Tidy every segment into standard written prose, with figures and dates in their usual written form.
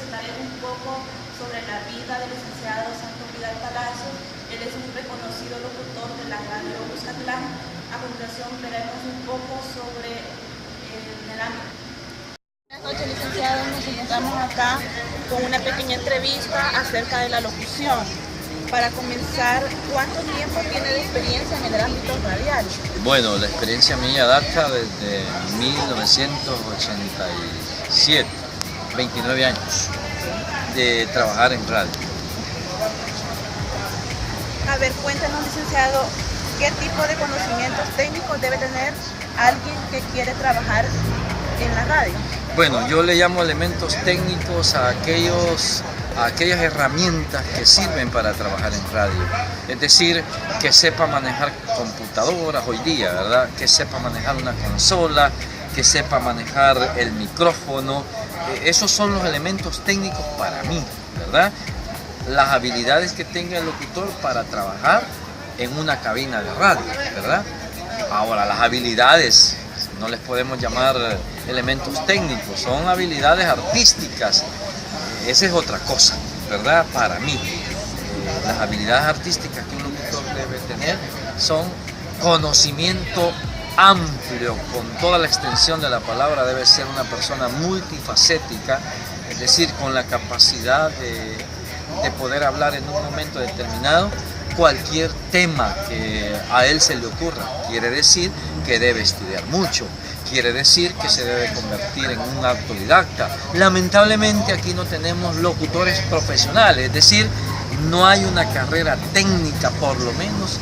presentaré un poco sobre la vida del licenciado Santo Vidal Palacio. Él es un reconocido locutor de la radio Cuscatlán. A continuación veremos un poco sobre el ámbito. Buenas noches, licenciado. Nos encontramos acá con una pequeña entrevista acerca de la locución. Para comenzar, ¿cuánto tiempo tiene de experiencia en el ámbito radial? Bueno, la experiencia mía data desde 1987, 29 años de trabajar en radio. A ver, cuéntanos, licenciado, ¿qué tipo de conocimientos técnicos debe tener alguien que quiere trabajar en la radio? Bueno, yo le llamo elementos técnicos a aquellas herramientas que sirven para trabajar en radio. Es decir, que sepa manejar computadoras hoy día, ¿verdad? Que sepa manejar una consola, que sepa manejar el micrófono. Esos son los elementos técnicos para mí, ¿verdad? Las habilidades que tenga el locutor para trabajar en una cabina de radio, ¿verdad? Ahora, las habilidades no les podemos llamar elementos técnicos, son habilidades artísticas. Esa es otra cosa, ¿verdad? Para mí, las habilidades artísticas que un locutor debe tener son conocimiento amplio, con toda la extensión de la palabra. Debe ser una persona multifacética, es decir, con la capacidad de poder hablar en un momento determinado cualquier tema que a él se le ocurra. Quiere decir que debe estudiar mucho. Quiere decir que se debe convertir en un autodidacta. Lamentablemente aquí no tenemos locutores profesionales, es decir, no hay una carrera técnica por lo menos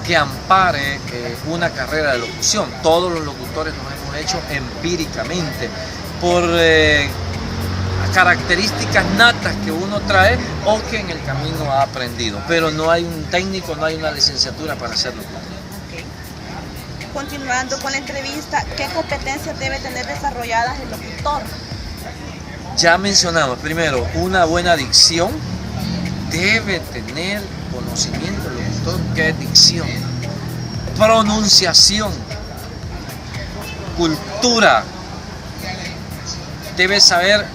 que ampare una carrera de locución. Todos los locutores nos hemos hecho empíricamente por características natas que uno trae o que en el camino ha aprendido, pero no hay un técnico, no hay una licenciatura para ser locutor. Continuando con la entrevista, ¿qué competencias debe tener desarrolladas el locutor? Ya mencionamos, primero, una buena dicción. Debe tener conocimiento el locutor, ¿qué es dicción? Pronunciación, cultura. Debe saber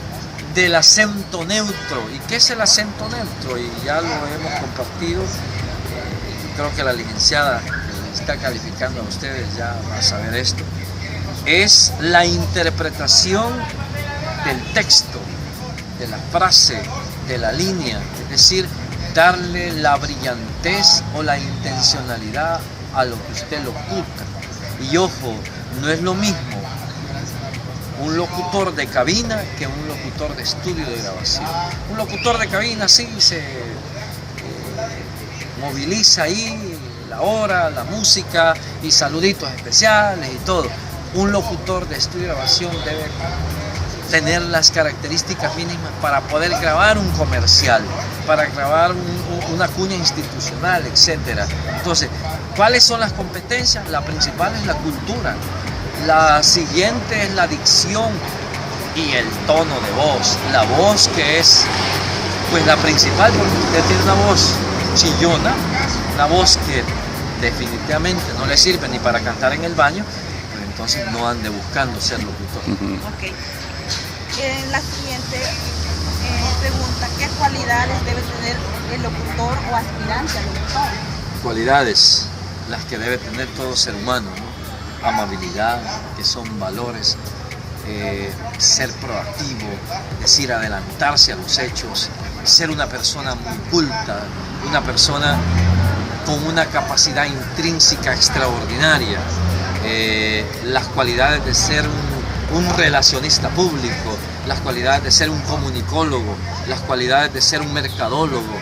del acento neutro. ¿Y qué es el acento neutro? Y ya lo hemos compartido. Creo que la licenciada está calificando a ustedes, ya va a saber esto. Es la interpretación del texto, de la frase, de la línea, es decir, darle la brillantez o la intencionalidad a lo que usted locuta. Y ojo, no es lo mismo un locutor de cabina que un locutor de estudio de grabación. Un locutor de cabina sí se moviliza ahí, la hora, la música y saluditos especiales y todo. Un locutor de estudio y grabación debe tener las características mínimas para poder grabar un comercial, para grabar una cuña institucional, etc. Entonces, ¿cuáles son las competencias? La principal es la cultura, la siguiente es la dicción y el tono de voz. La voz que es pues la principal, porque usted tiene una voz chillona, una voz que definitivamente no le sirve ni para cantar en el baño, pues entonces no ande buscando ser locutor. Okay. En la siguiente pregunta, ¿qué cualidades debe tener el locutor o aspirante al locutor? Cualidades, las que debe tener todo ser humano, ¿no? Amabilidad, que son valores, ser proactivo, es decir, adelantarse a los hechos, ser una persona muy culta, una persona con una capacidad intrínseca extraordinaria, las cualidades de ser un relacionista público, las cualidades de ser un comunicólogo, las cualidades de ser un mercadólogo,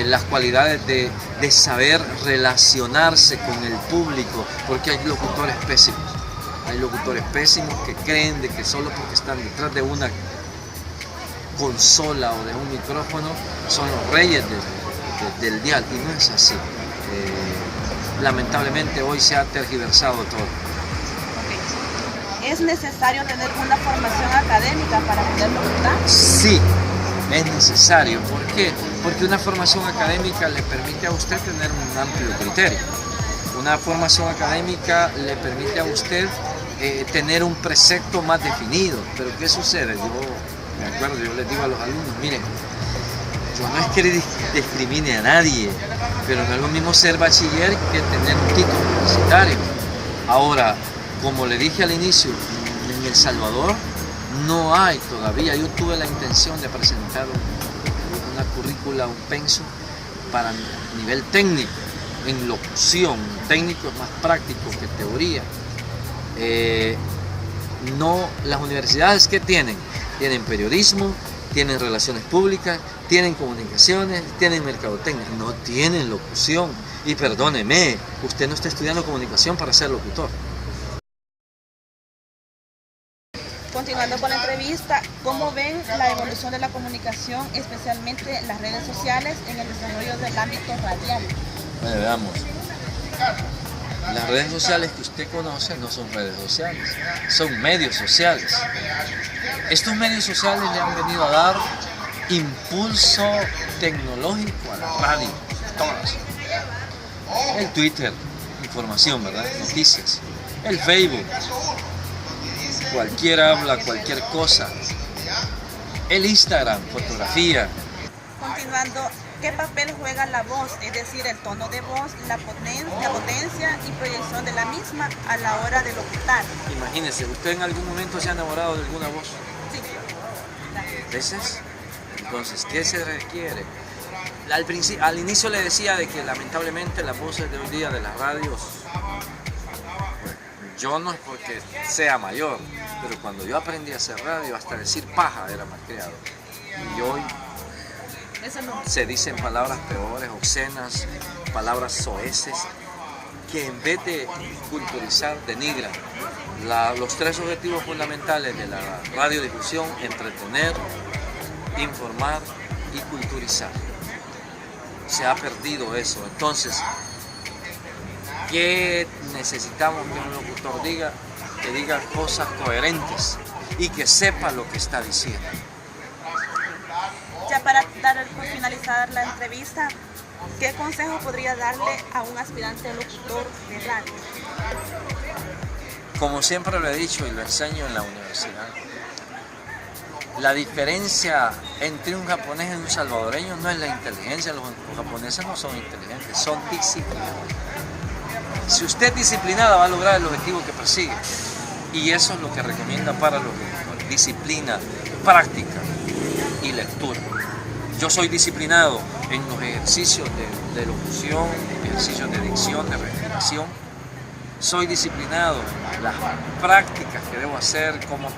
las cualidades de saber relacionarse con el público, porque hay locutores pésimos. Hay locutores pésimos que creen de que solo porque están detrás de una consola o de un micrófono son los reyes del dial, y no es así. Lamentablemente hoy se ha tergiversado todo. Okay. ¿Es necesario tener una formación académica para poder locutar? Sí, es necesario. ¿Por qué? Porque una formación académica le permite a usted tener un amplio criterio. Una formación académica le permite a usted tener un precepto más definido. Pero ¿qué sucede? Yo me acuerdo, yo les digo a los alumnos, miren, yo no es que discrimine a nadie, pero no es lo mismo ser bachiller que tener un título universitario. Ahora, como le dije al inicio, en El Salvador no hay todavía, yo tuve la intención de presentar una currícula, un pensum para nivel técnico, en locución. Técnico es más práctico que teoría. No, las universidades que tienen periodismo, tienen relaciones públicas, tienen comunicaciones, tienen mercadotecnia, no tienen locución. Y perdóneme, usted no está estudiando comunicación para ser locutor. Continuando con la entrevista, ¿cómo ven la evolución de la comunicación, especialmente las redes sociales, en el desarrollo del ámbito radial? Bueno, veamos. Las redes sociales que usted conoce no son redes sociales, son medios sociales. Estos medios sociales le han venido a dar impulso tecnológico a la radio, todas. El Twitter, información, ¿verdad? Noticias. El Facebook, cualquiera habla cualquier cosa. El Instagram, fotografía. Continuando, ¿qué papel juega la voz? Es decir, el tono de voz, la potencia y proyección de la misma a la hora de locutar. Imagínese, ¿usted en algún momento se ha enamorado de alguna voz? Sí. ¿Veces? Entonces, ¿qué se requiere? Al inicio le decía de que lamentablemente las voces de hoy día de las radios, yo no es porque sea mayor, pero cuando yo aprendí a hacer radio, hasta decir paja era malcriado. Y hoy se dicen palabras peores, obscenas, palabras soeces, que en vez de culturizar, denigran. Los tres objetivos fundamentales de la radiodifusión: entretener, informar y culturizar. Se ha perdido eso. Entonces, ¿qué necesitamos que un locutor diga? Que diga cosas coherentes y que sepa lo que está diciendo. Ya para dar por finalizar la entrevista, ¿qué consejo podría darle a un aspirante locutor de radio? Como siempre lo he dicho y lo enseño en la universidad, la diferencia entre un japonés y un salvadoreño no es la inteligencia. Los japoneses no son inteligentes, son disciplinados. Si usted es disciplinada, va a lograr el objetivo que persigue. Y eso es lo que recomienda para los locutores: disciplina, práctica y lectura. Yo soy disciplinado en los ejercicios de locución, ejercicios de dicción, de respiración. Soy disciplinado en las prácticas que debo hacer, cómo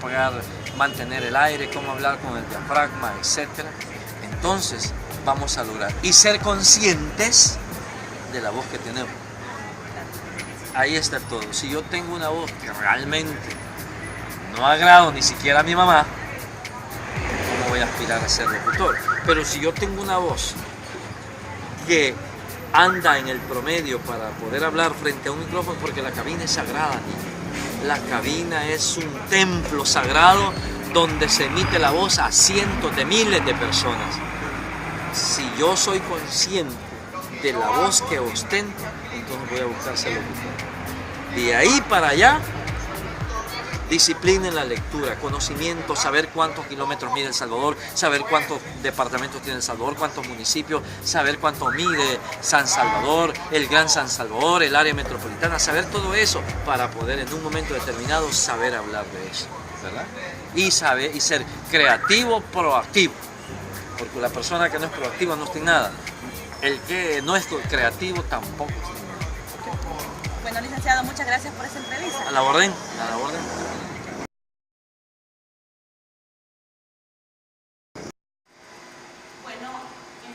mantener el aire, cómo hablar con el diafragma, etc. Entonces vamos a lograr. Y ser conscientes de la voz que tenemos. Ahí está todo. Si yo tengo una voz que realmente no agrado ni siquiera a mi mamá, ¿cómo voy a aspirar a ser locutor? Pero si yo tengo una voz que anda en el promedio para poder hablar frente a un micrófono, porque la cabina es sagrada, niña. La cabina es un templo sagrado donde se emite la voz a cientos de miles de personas. Si yo soy consciente de la voz que ostento, entonces voy a buscar ser locutor. De ahí para allá, disciplina en la lectura, conocimiento, saber cuántos kilómetros mide El Salvador, saber cuántos departamentos tiene El Salvador, cuántos municipios, saber cuánto mide San Salvador, el Gran San Salvador, el área metropolitana, saber todo eso para poder en un momento determinado saber hablar de eso, ¿verdad? Y ser creativo, proactivo, porque la persona que no es proactiva no está en nada, el que no es creativo tampoco está en nada. Bueno, licenciado, muchas gracias por esta entrevista. A la orden, a la orden. Bueno,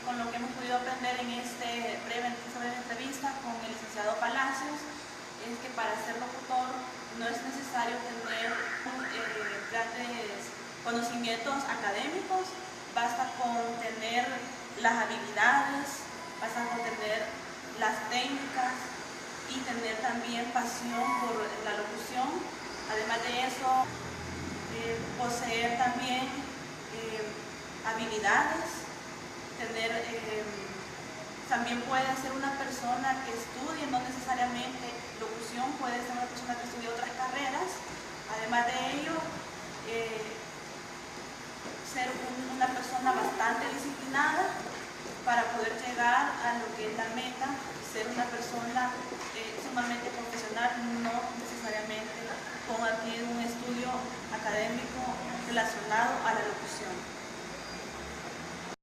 con lo que hemos podido aprender en este breve entrevista con el licenciado Palacios, es que para ser locutor no es necesario tener grandes conocimientos académicos, basta con tener las habilidades, basta con tener las técnicas y tener también pasión por la locución. Además de eso, poseer también habilidades, también puede ser una persona que estudie, no necesariamente locución, puede ser una persona que estudie otras carreras. Además de ello, ser una persona bastante disciplinada para poder llegar a lo que es la meta, ser una persona sumamente profesional, no necesariamente con adquirir un estudio académico relacionado a la locución.